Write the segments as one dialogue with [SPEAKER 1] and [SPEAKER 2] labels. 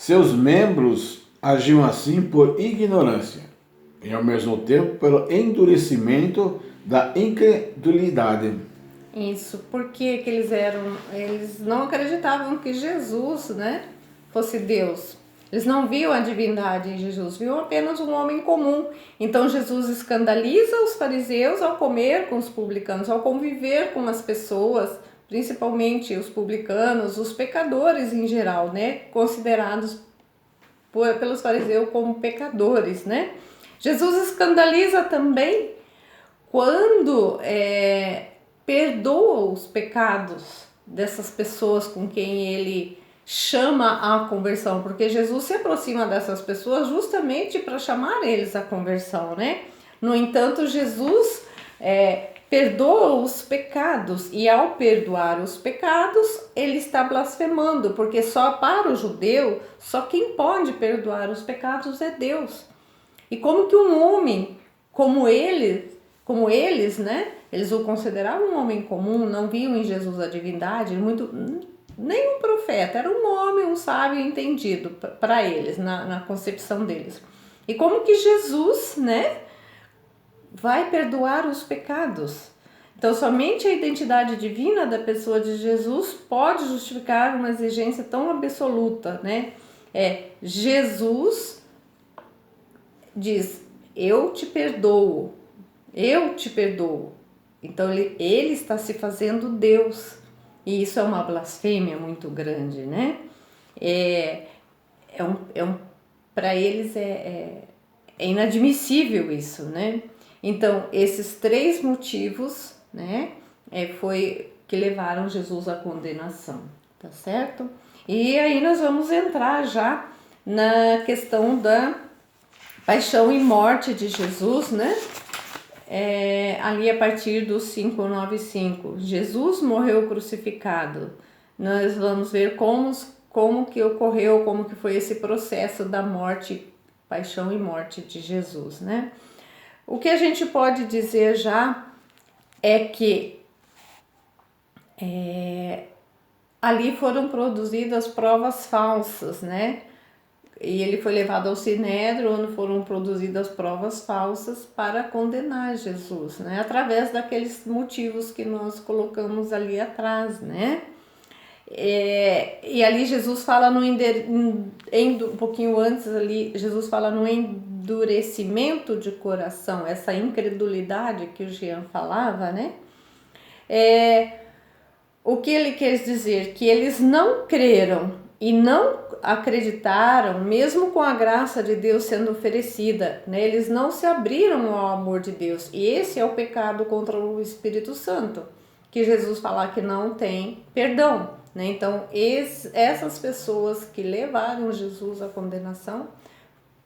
[SPEAKER 1] Seus membros agiam assim por ignorância e ao mesmo tempo pelo endurecimento da incredulidade.
[SPEAKER 2] Isso, porque que eles não acreditavam que Jesus, né, fosse Deus. Eles não viam a divindade em Jesus, viam apenas um homem comum. Então Jesus escandaliza os fariseus ao comer com os publicanos, ao conviver com as pessoas, principalmente os publicanos, os pecadores em geral, né, considerados pelos fariseus como pecadores, né? Jesus escandaliza também quando perdoa os pecados dessas pessoas com quem ele chama à conversão, porque Jesus se aproxima dessas pessoas justamente para chamar eles à conversão, né? No entanto, Jesus perdoa os pecados, e ao perdoar os pecados, ele está blasfemando, porque só para o judeu, só quem pode perdoar os pecados é Deus. E como que um homem como eles, né? Eles o consideravam um homem comum, não viam em Jesus a divindade, nem um profeta, era um homem, um sábio entendido para eles, na concepção deles. E como que Jesus, né, vai perdoar os pecados? Então, somente a identidade divina da pessoa de Jesus pode justificar uma exigência tão absoluta, né? Jesus diz, eu te perdoo. Então ele está se fazendo Deus, e isso é uma blasfêmia muito grande, né? Para eles é inadmissível isso, né? Então esses três motivos, né, foi que levaram Jesus à condenação, tá certo? E aí nós vamos entrar já na questão da paixão e morte de Jesus, né? Ali a partir do 595, Jesus morreu crucificado. Nós vamos ver como que ocorreu, como que foi esse processo da morte, paixão e morte de Jesus, né? O que a gente pode dizer já é que ali foram produzidas provas falsas, né? E ele foi levado ao Sinédrio, onde foram produzidas provas falsas para condenar Jesus, né? Através daqueles motivos que nós colocamos ali atrás, né? E ali Jesus fala um pouquinho antes ali, Jesus fala no endurecimento de coração, essa incredulidade que o Jean falava, né? O que ele quer dizer? Que eles não creram e não acreditaram, mesmo com a graça de Deus sendo oferecida, né? Eles não se abriram ao amor de Deus, e esse é o pecado contra o Espírito Santo, que Jesus fala que não tem perdão, né? Então essas pessoas que levaram Jesus à condenação,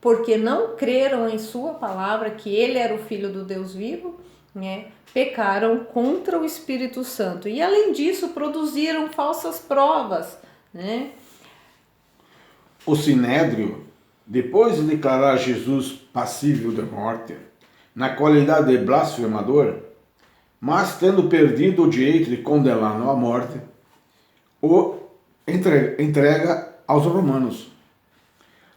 [SPEAKER 2] porque não creram em sua palavra, que ele era o Filho do Deus vivo, né, pecaram contra o Espírito Santo, e além disso produziram falsas provas, né?
[SPEAKER 1] O Sinédrio, depois de declarar Jesus passível de morte, na qualidade de blasfemador, mas tendo perdido o direito de condená-lo à morte, o entrega aos romanos,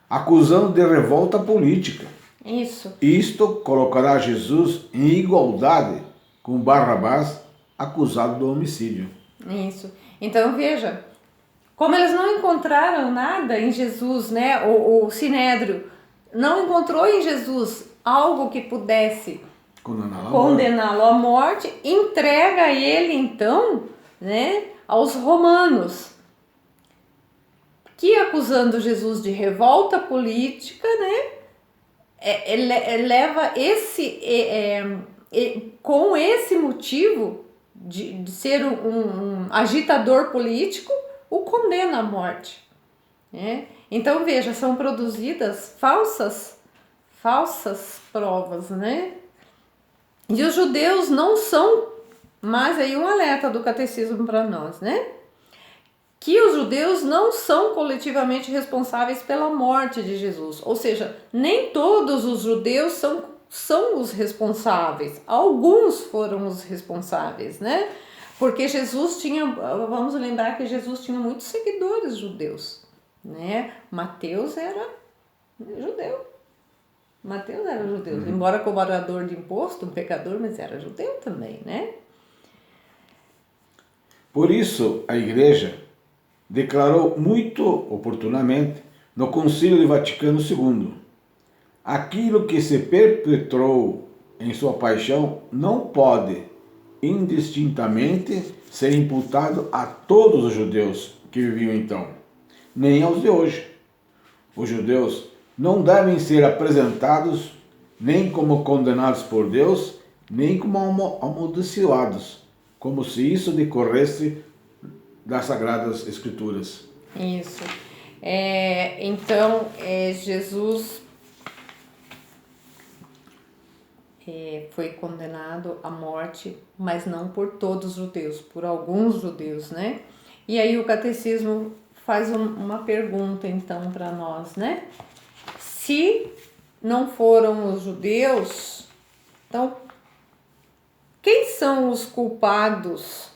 [SPEAKER 1] acusando de revolta política.
[SPEAKER 2] Isso.
[SPEAKER 1] Isto colocará Jesus em igualdade com Barrabás, acusado do homicídio.
[SPEAKER 2] Isso. Então veja, como eles não encontraram nada em Jesus, né? O Sinédrio não encontrou em Jesus algo que pudesse condená-lo à morte, entrega ele então, né, aos romanos, que acusando Jesus de revolta política, né, leva com esse motivo de ser um agitador político, o condena à morte, né? Então veja, são produzidas falsas provas, né? E os judeus não são, mas aí um alerta do catecismo para nós, né? Que os judeus não são coletivamente responsáveis pela morte de Jesus. Ou seja, nem todos os judeus são os responsáveis. Alguns foram os responsáveis, né? Porque Jesus tinha, vamos lembrar que Jesus tinha muitos seguidores judeus, né? Mateus era judeu. Mateus era judeu, embora cobrador de imposto, um pecador, mas era judeu também, né?
[SPEAKER 1] Por isso, a Igreja declarou muito oportunamente no Concílio de Vaticano II: aquilo que se perpetrou em sua paixão não pode indistintamente ser imputado a todos os judeus que viviam então, nem aos de hoje. Os judeus não devem ser apresentados nem como condenados por Deus, nem como amaldiçoados, como se isso decorresse das Sagradas Escrituras.
[SPEAKER 2] Isso. Então, Jesus foi condenado à morte, mas não por todos os judeus, por alguns judeus, né? E aí o catecismo faz uma pergunta, então, para nós, né? Se não foram os judeus, então, quem são os culpados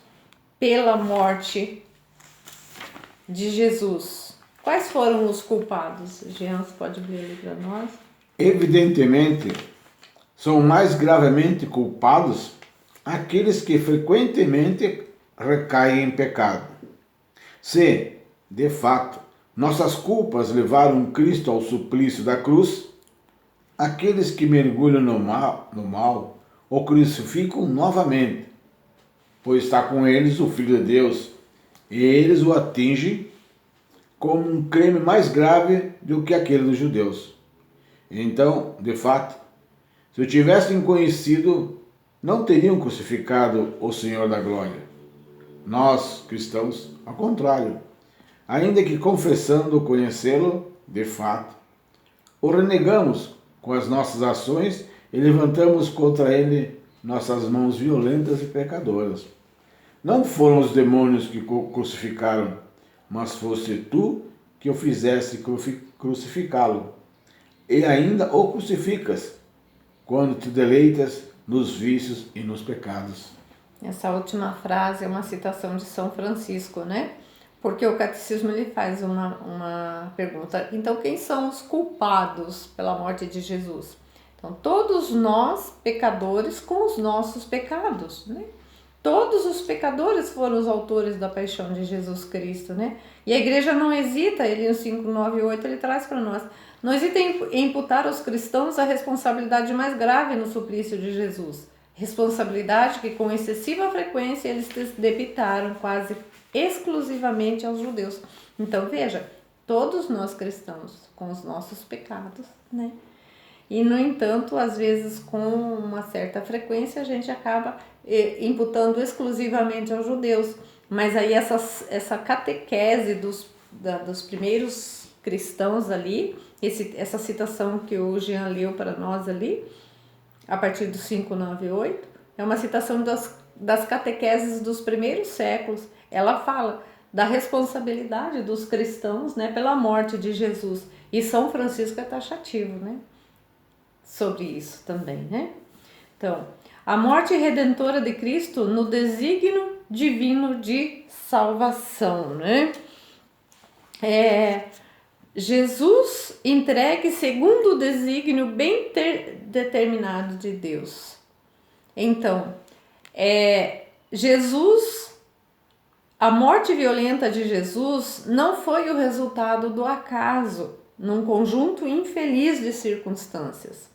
[SPEAKER 2] pela morte de Jesus? Quais foram os culpados? Jean, você pode ler ali para nós?
[SPEAKER 1] Evidentemente, são mais gravemente culpados aqueles que frequentemente recaem em pecado. Se, de fato, nossas culpas levaram Cristo ao suplício da cruz, aqueles que mergulham no mal o crucificam novamente, pois está com eles o Filho de Deus, e eles o atingem como um crime mais grave do que aquele dos judeus. Então, de fato, se o tivessem conhecido, não teriam crucificado o Senhor da Glória. Nós, cristãos, ao contrário, ainda que confessando conhecê-lo, de fato, o renegamos com as nossas ações e levantamos contra ele nossas mãos violentas e pecadoras. Não foram os demônios que o crucificaram, mas fosse tu que o fizesse crucificá-lo. E ainda o crucificas, quando te deleitas nos vícios e nos pecados.
[SPEAKER 2] Essa última frase é uma citação de São Francisco, né? Porque o catecismo ele faz uma pergunta. Então, quem são os culpados pela morte de Jesus? Então, todos nós, pecadores, com os nossos pecados, né? Todos os pecadores foram os autores da paixão de Jesus Cristo, né? E a igreja não hesita, ele no 598 ele traz para nós, não hesita em imputar aos cristãos a responsabilidade mais grave no suplício de Jesus. Responsabilidade que com excessiva frequência eles debitaram quase exclusivamente aos judeus. Então veja, todos nós cristãos com os nossos pecados, né? E no entanto, às vezes com uma certa frequência a gente acaba imputando exclusivamente aos judeus. Mas aí essa catequese dos primeiros cristãos ali, essa citação que o Jean leu para nós ali, a partir do 598, é uma citação das catequeses dos primeiros séculos. Ela fala da responsabilidade dos cristãos, né, pela morte de Jesus. E São Francisco é taxativo, né, sobre isso também, né? Então, a morte redentora de Cristo no desígnio divino de salvação, né? Jesus entregue segundo o desígnio bem determinado de Deus. Então, a morte violenta de Jesus não foi o resultado do acaso, num conjunto infeliz de circunstâncias.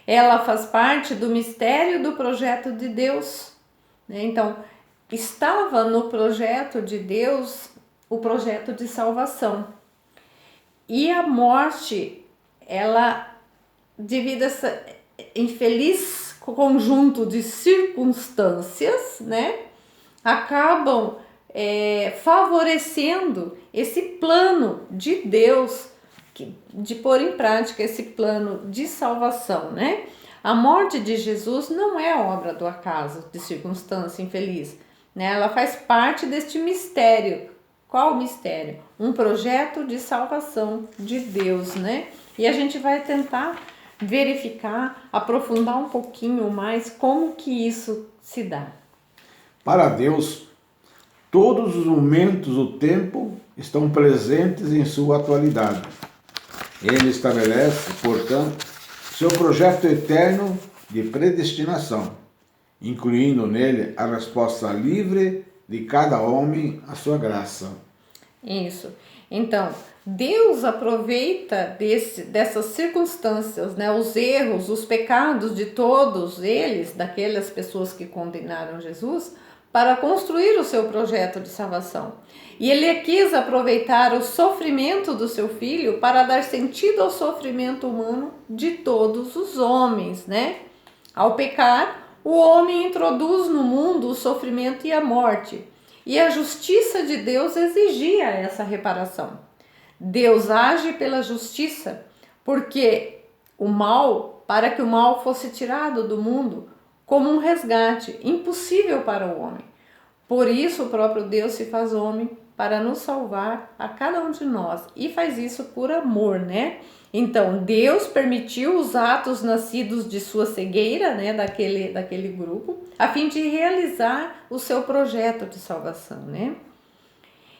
[SPEAKER 2] Ela faz parte do mistério do projeto de Deus, né? Então, estava no projeto de Deus o projeto de salvação. E a morte, ela, devido a esse infeliz conjunto de circunstâncias, né, acabam favorecendo esse plano de Deus, de pôr em prática esse plano de salvação, né? A morte de Jesus não é obra do acaso, de circunstância infeliz, né? Ela faz parte deste mistério. Qual mistério? Um projeto de salvação de Deus, né? E a gente vai tentar verificar, aprofundar um pouquinho mais como que isso se dá.
[SPEAKER 1] Para Deus, todos os momentos do tempo estão presentes em sua atualidade. Ele estabelece, portanto, seu projeto eterno de predestinação, incluindo nele a resposta livre de cada homem à sua graça.
[SPEAKER 2] Isso. Então, Deus aproveita dessas circunstâncias, né, os erros, os pecados de todos eles, daquelas pessoas que condenaram Jesus, para construir o seu projeto de salvação. E ele quis aproveitar o sofrimento do seu filho para dar sentido ao sofrimento humano de todos os homens, né? Ao pecar, o homem introduz no mundo o sofrimento e a morte. E a justiça de Deus exigia essa reparação. Deus age pela justiça, porque para que o mal fosse tirado do mundo, como um resgate impossível para o homem. Por isso o próprio Deus se faz homem para nos salvar a cada um de nós, e faz isso por amor, né? Então Deus permitiu os atos nascidos de sua cegueira, né, daquele grupo, a fim de realizar o seu projeto de salvação, né?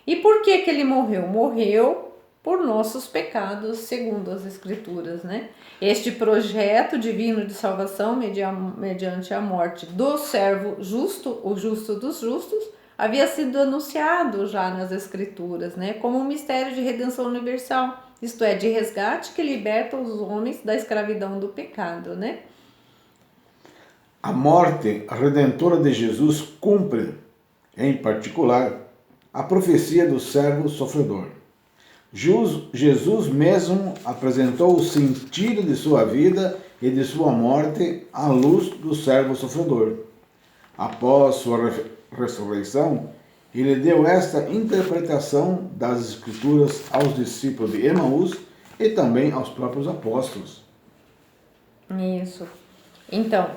[SPEAKER 2] E por que ele morreu? Morreu por nossos pecados, segundo as Escrituras, né? Este projeto divino de salvação, mediante a morte do servo justo, o justo dos justos, havia sido anunciado já nas Escrituras, né? Como um mistério de redenção universal, isto é, de resgate que liberta os homens da escravidão do pecado, né?
[SPEAKER 1] A morte redentora de Jesus cumpre, em particular, a profecia do servo sofredor. Jesus mesmo apresentou o sentido de sua vida e de sua morte à luz do servo sofredor. Após sua ressurreição, ele deu esta interpretação das Escrituras aos discípulos de Emaús e também aos próprios apóstolos.
[SPEAKER 2] Isso. Então,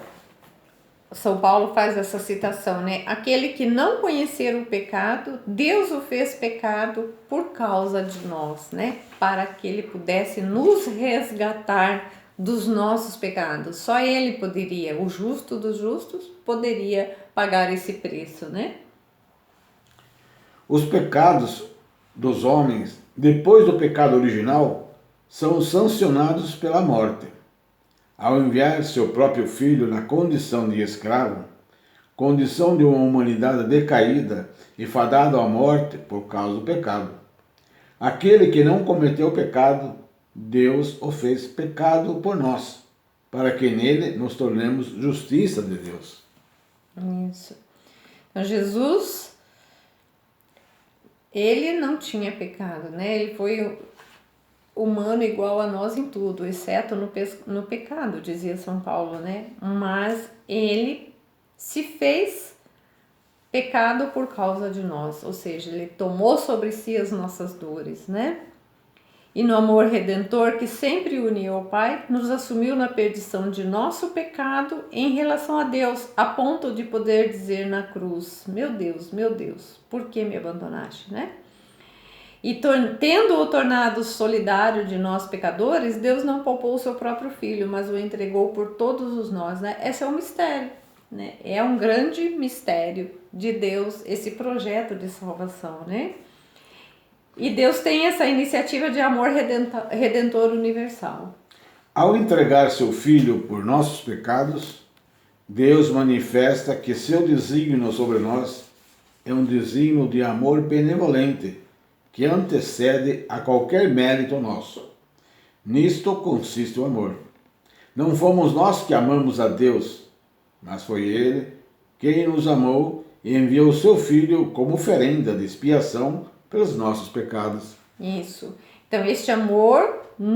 [SPEAKER 2] São Paulo faz essa citação, né? Aquele que não conhecer o pecado, Deus o fez pecado por causa de nós, né? Para que ele pudesse nos resgatar dos nossos pecados. Só ele poderia, o justo dos justos, poderia pagar esse preço, né?
[SPEAKER 1] Os pecados dos homens, depois do pecado original, são sancionados pela morte. Ao enviar seu próprio filho na condição de escravo, condição de uma humanidade decaída e fadada à morte por causa do pecado. Aquele que não cometeu pecado, Deus o fez pecado por nós, para que nele nos tornemos justiça de Deus.
[SPEAKER 2] Isso. Então, Jesus, ele não tinha pecado, né? Ele foi humano igual a nós em tudo, exceto no pecado, dizia São Paulo, né? Mas ele se fez pecado por causa de nós, ou seja, ele tomou sobre si as nossas dores, né? E no amor redentor que sempre uniu ao Pai, nos assumiu na perdição de nosso pecado em relação a Deus, a ponto de poder dizer na cruz: meu Deus, por que me abandonaste, né? E tendo-o tornado solidário de nós pecadores, Deus não poupou o seu próprio Filho, mas o entregou por todos os nós, né? Esse é um mistério, né? É um grande mistério de Deus, esse projeto de salvação, né? E Deus tem essa iniciativa de amor redentor universal.
[SPEAKER 1] Ao entregar seu Filho por nossos pecados, Deus manifesta que seu desígnio sobre nós é um desígnio de amor benevolente, que antecede a qualquer mérito nosso. Nisto consiste o amor. Não fomos nós que amamos a Deus, mas foi Ele quem nos amou e enviou seu Filho como oferenda de expiação pelos nossos pecados.
[SPEAKER 2] Isso. Então, este amor